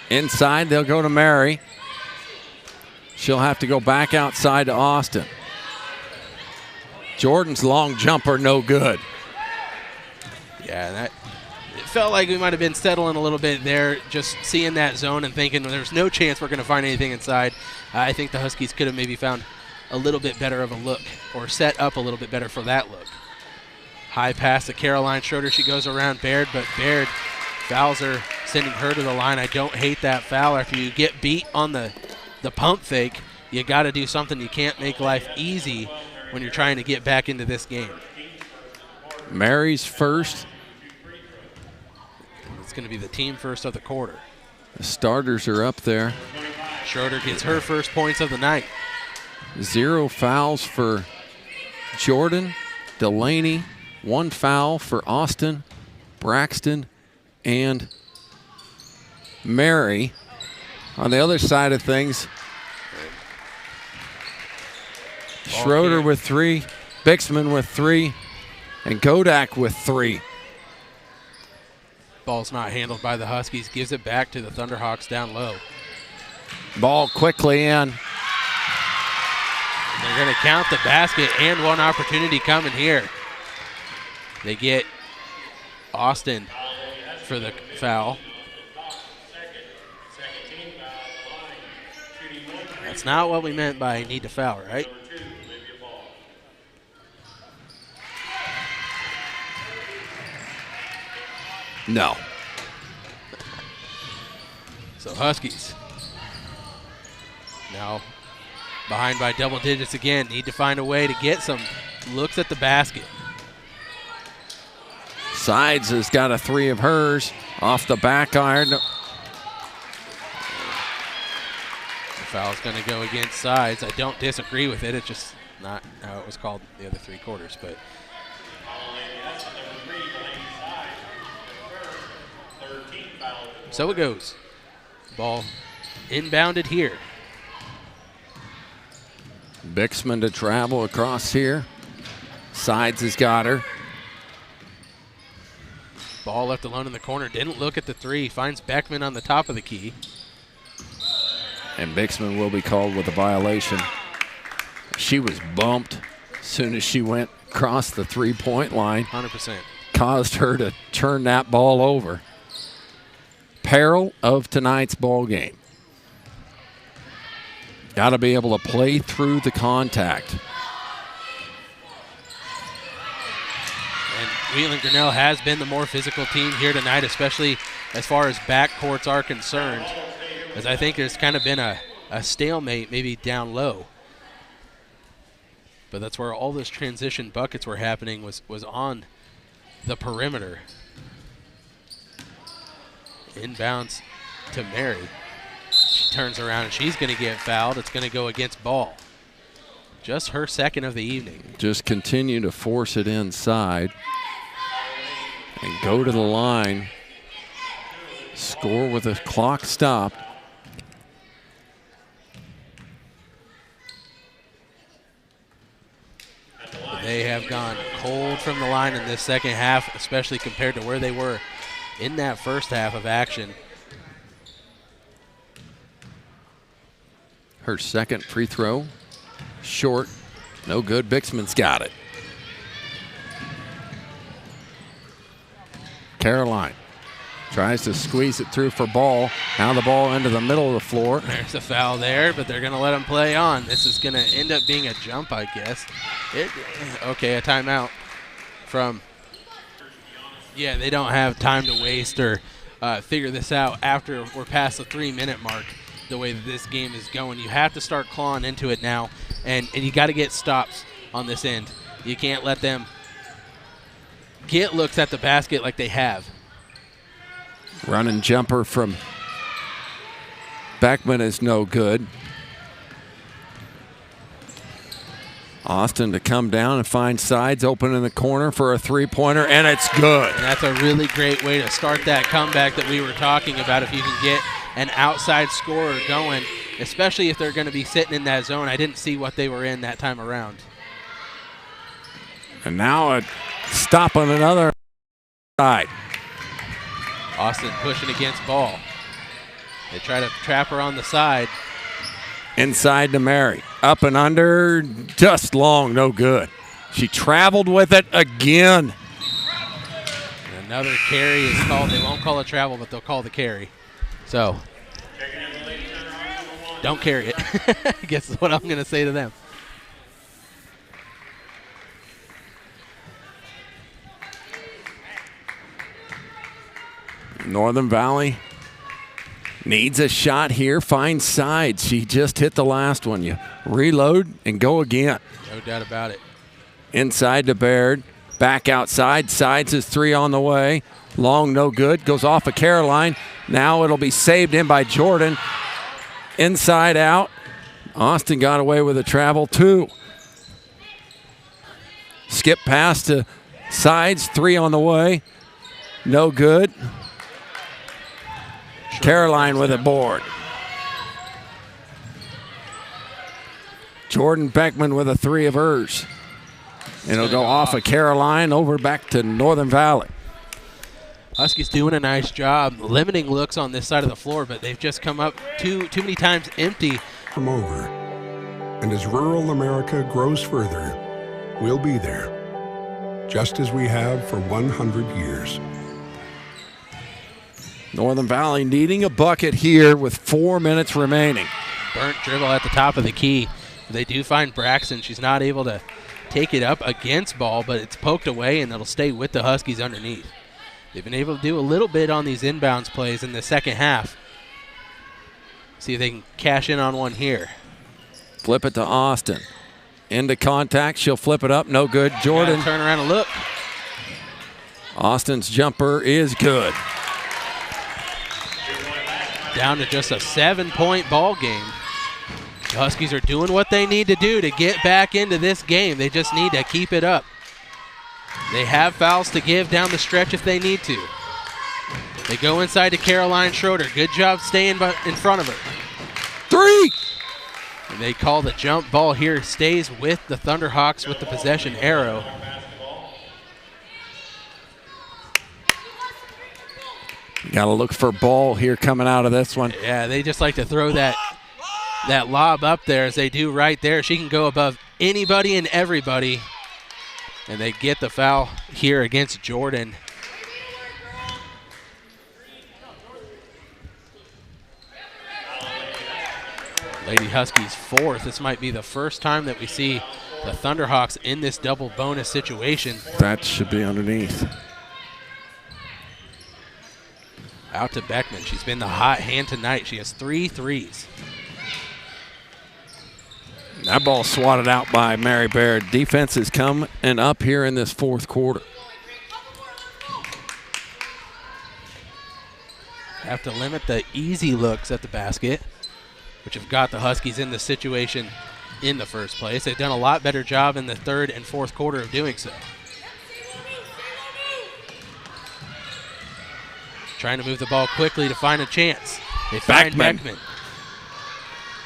Inside, they'll go to Mary. She'll have to go back outside to Austin. Jordan's long jumper, no good. Yeah, it felt like we might have been settling a little bit there, just seeing that zone and thinking there's no chance we're going to find anything inside. I think the Huskies could have maybe found a little bit better of a look or set up a little bit better for that look. High pass to Caroline Schroeder. She goes around Baird, but Baird fouls her, sending her to the line. I don't hate that foul. After you get beat on the pump fake, you got to do something. You can't make life easy when you're trying to get back into this game. Mary's first. It's going to be the team first of the quarter. The starters are up there. Schroeder gets her first points of the night. 0 fouls for Jordan, Delaney, 1 foul for Austin, Braxton, and Mary. On the other side of things, Schroeder with 3, Bixman with 3, and Godak with 3. Ball's not handled by the Huskies. Gives it back to the Thunderhawks down low. Ball quickly in. They're going to count the basket and one opportunity coming here. They get Austin for the foul. That's not what we meant by need to foul, right? No. So Huskies now behind by double digits again. Need to find a way to get some looks at the basket. Sides has got a 3 of hers off the back iron. The foul's going to go against Sides. I don't disagree with it. It's just not how it was called the other 3 quarters. But so it goes. Ball inbounded here. Bixman to travel across here. Sides has got her. Ball left alone in the corner. Didn't look at the 3. Finds Beckman on the top of the key. And Bixman will be called with a violation. She was bumped as soon as she went across the 3-point line. 100%. Caused her to turn that ball over. Peril of tonight's ball game. Got to be able to play through the contact. And Wheatland Grinnell has been the more physical team here tonight, especially as far as backcourts are concerned, as I think there's kind of been a stalemate maybe down low. But that's where all those transition buckets were happening, was on the perimeter. Inbounds to Mary. She turns around and she's going to get fouled. It's going to go against Ball. Just her second of the evening. Just continue to force it inside and go to the line. Score with the clock stopped. They have gone cold from the line in this second half, especially compared to where they were in that first half of action. Her second free throw, short, no good. Bixman's got it. Caroline tries to squeeze it through for Ball. Now the ball into the middle of the floor. There's a foul there, but they're going to let him play on. This is going to end up being a jump, I guess. Okay, a timeout from, yeah, they don't have time to waste or figure this out after we're past the 3-minute mark. the way that this game is going. You have to start clawing into it now, and you got to get stops on this end. You can't let them get looks at the basket like they have. Running jumper from Beckman is no good. Austin to come down and find Sides open in the corner for a three-pointer, and it's good. And that's a really great way to start that comeback that we were talking about. If you can get an outside scorer going, especially if they're going to be sitting in that zone. I didn't see what they were in that time around. And now a stop on another side. Austin pushing against ball. They try to trap her on the side. Inside to Mary. Up and under, just long, no good. She traveled with it again. And another carry is called. They won't call it travel, but they'll call the carry. So, don't carry it. I guess is what I'm going to say to them. Northern Valley needs a shot here, finds Sides. She just hit the last one. You reload and go again. No doubt about it. Inside to Baird. Back outside. Sides is three on the way. Long, no good. Goes off of Caroline. Now it'll be saved in by Jordan. Inside out. Austin got away with a travel, two. Skip pass to Sides. Three on the way. No good. Caroline with a board. Jordan Beckman with a three of hers. And it'll go off of Caroline over back to Northern Valley. Huskies doing a nice job limiting looks on this side of the floor, but they've just come up too many times empty. From over. And as rural America grows further, we'll be there, just as we have for 100 years. Northern Valley needing a bucket here with 4 minutes remaining. Burnt dribble at the top of the key. They do find Braxton. She's not able to take it up against ball, but it's poked away, and it'll stay with the Huskies underneath. They've been able to do a little bit on these inbounds plays in the second half. See if they can cash in on one here. Flip it to Austin. Into contact. She'll flip it up. No good. Jordan. Turn around and look. Austin's jumper is good. Down to just a 7-point ball game. The Huskies are doing what they need to do to get back into this game. They just need to keep it up. They have fouls to give down the stretch if they need to. They go inside to Caroline Schroeder. Good job staying in front of her. Three! And they call the jump ball here. Stays with the Thunderhawks with the possession arrow. Got to look for ball here coming out of this one. Yeah, they just like to throw that lob up there as they do right there. She can go above anybody and everybody. And they get the foul here against Jordan. Lady Huskies fourth. This might be the first time that we see the Thunderhawks in this double bonus situation. That should be underneath. Out to Beckman. She's been the hot hand tonight. She has 3 threes. That ball swatted out by Mary Baird. Defense is coming up here in this fourth quarter. Have to limit the easy looks at the basket, which have got the Huskies in this situation in the first place. They've done a lot better job in the third and fourth quarter of doing so. Trying to move the ball quickly to find a chance. They find Beckman.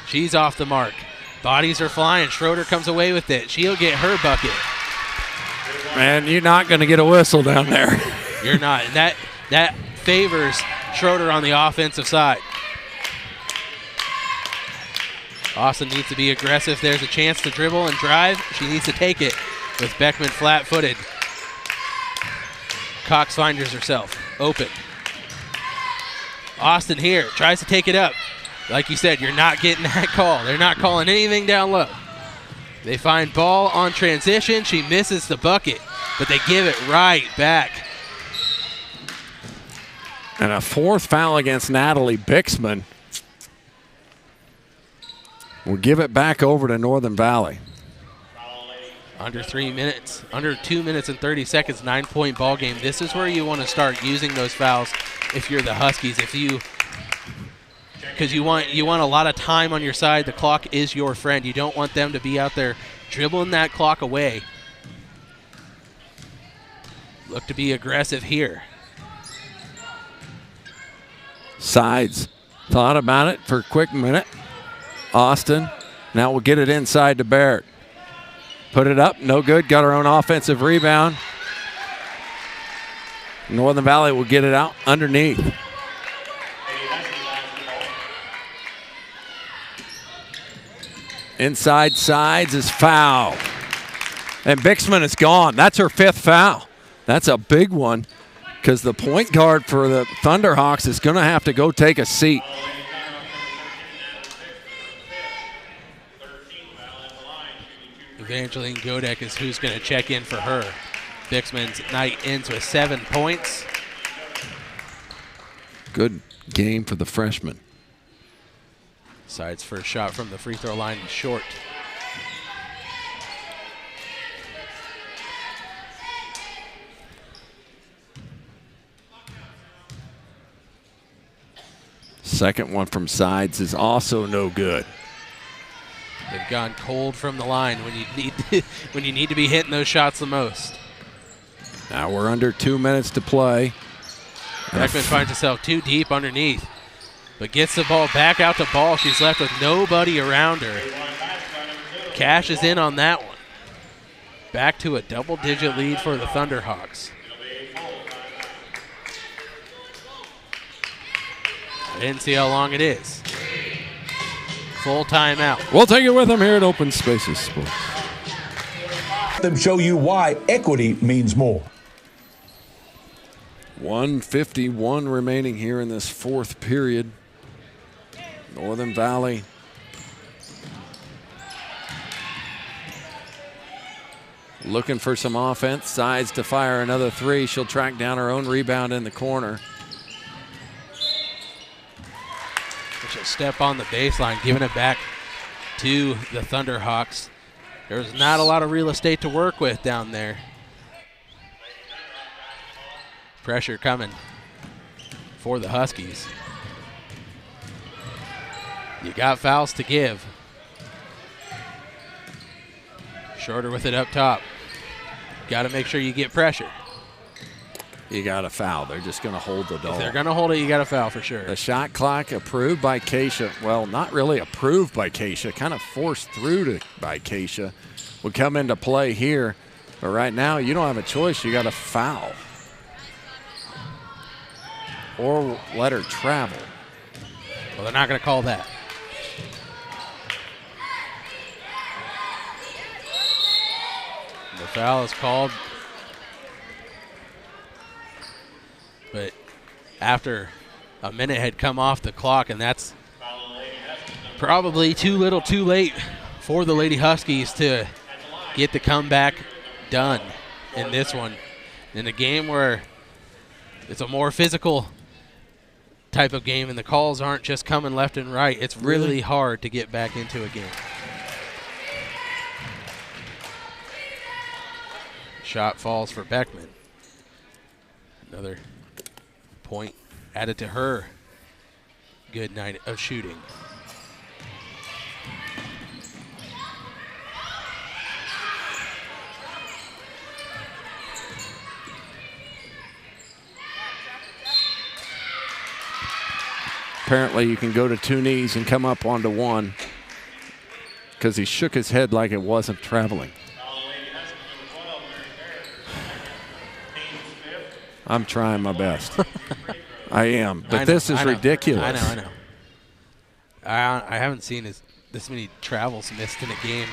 She's off the mark. Bodies are flying. Schroeder comes away with it. She'll get her bucket. Man, you're not going to get a whistle down there. You're not. And that favors Schroeder on the offensive side. Austin needs to be aggressive. There's a chance to dribble and drive. She needs to take it with Beckman flat-footed. Cox finds herself open. Austin here tries to take it up. Like you said, you're not getting that call. They're not calling anything down low. They find ball on transition. She misses the bucket, but they give it right back. And a fourth foul against Natalie Bixman. We'll give it back over to Northern Valley. Under 3 minutes, under 2 minutes and 30 seconds, 9-point ball game. This is where you want to start using those fouls if you're the Huskies. Because you want a lot of time on your side. The clock is your friend. You don't want them to be out there dribbling that clock away. Look to be aggressive here. Sides thought about it for a quick minute. Austin, now we'll get it inside to Barrett. Put it up, no good, got our own offensive rebound. Northern Valley will get it out underneath. Inside Sides is fouled. And Bixman is gone. That's her 5th foul. That's a big one because the point guard for the Thunderhawks is going to have to go take a seat. Evangeline Godek is who's going to check in for her. Bixman's night ends with 7 points. Good game for the freshman. Sides first shot from the free throw line is short. Second one from Sides is also no good. They've gone cold from the line when you need to be hitting those shots the most. Now we're under 2 minutes to play. Beckman finds herself too deep underneath, but gets the ball back out to Ball. She's left with nobody around her. Cashes in on that one. Back to a double-digit lead for the Thunderhawks. I didn't see how long it is. Full timeout. We'll take it with them here at Open Spaces Sports. Let them show you why equity means more. 1:51 remaining here in this 4th period. Northern Valley looking for some offense. Sides to fire another 3. She'll track down her own rebound in the corner. She'll step on the baseline, giving it back to the Thunderhawks. There's not a lot of real estate to work with down there. Pressure coming for the Huskies. You got fouls to give. Shorter with it up top. Got to make sure you get pressure. You got a foul. They're just going to hold the ball. If they're going to hold it, you got a foul for sure. The shot clock approved by Keisha. Well, not really approved by Keisha. Kind of forced through by Keisha. Would come into play here. But right now, you don't have a choice. You got a foul. Or let her travel. Well, they're not going to call that. The foul is called. But after a minute had come off the clock, and that's probably too little too late for the Lady Huskies to get the comeback done in this one. In a game where it's a more physical type of game and the calls aren't just coming left and right, it's really hard to get back into a game. Shot falls for Beckman. Another point added to her good night of shooting. Apparently you can go to 2 knees and come up onto 1 because he shook his head like it wasn't traveling. I'm trying my best. I am, but this is ridiculous. I know. I haven't seen this many travels missed in a game.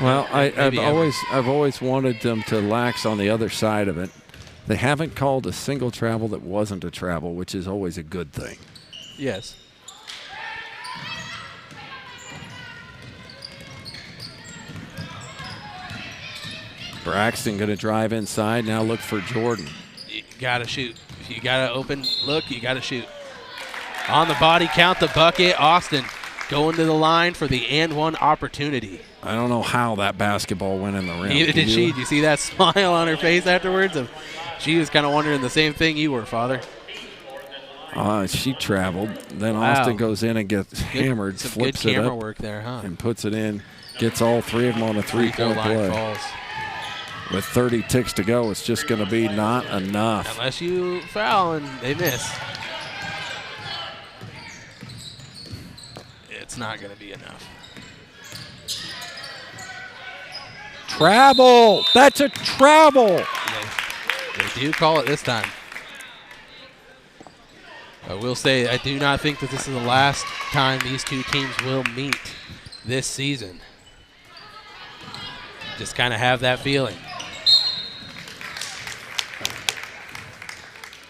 Well, I've always wanted them to lax on the other side of it. They haven't called a single travel that wasn't a travel, which is always a good thing. Yes. Braxton going to drive inside. Now look for Jordan. You got to shoot. If you got to open look, you got to shoot. On the body count, the bucket. Austin going to the line for the and one opportunity. I don't know how that basketball went in the rim. Neither did she. Did you see that smile on her face afterwards? She was kind of wondering the same thing you were, Father. She traveled. Then Wow. Austin goes in and gets hammered, Some flips good it camera up, work there, huh? and puts it in. Gets all three of them on a Free throw three-point line play. falls. With 30 ticks to go, it's just going to be not enough. Unless you foul and they miss. It's not going to be enough. Travel! That's a travel! They do call it this time. I will say, I do not think that this is the last time these two teams will meet this season. Just kind of have that feeling.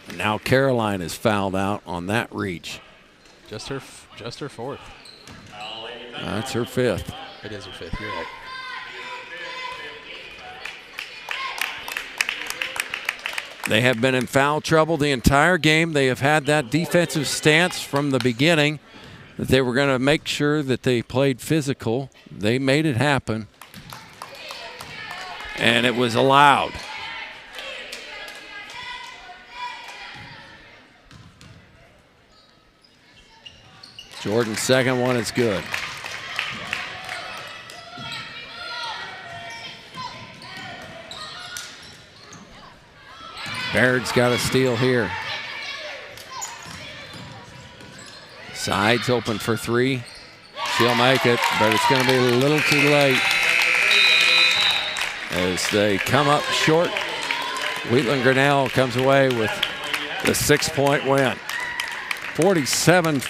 And now Caroline is fouled out on that reach. Just her fourth. That's her fifth. It is her fifth. You're right. They have been in foul trouble the entire game. They have had that defensive stance from the beginning that they were going to make sure that they played physical. They made it happen. And it was allowed. Jordan's second one is good. Baird's got a steal here. Sides open for three. She'll make it, but it's going to be a little too late. As they come up short, Wheatland Grinnell comes away with the 6-point win. 47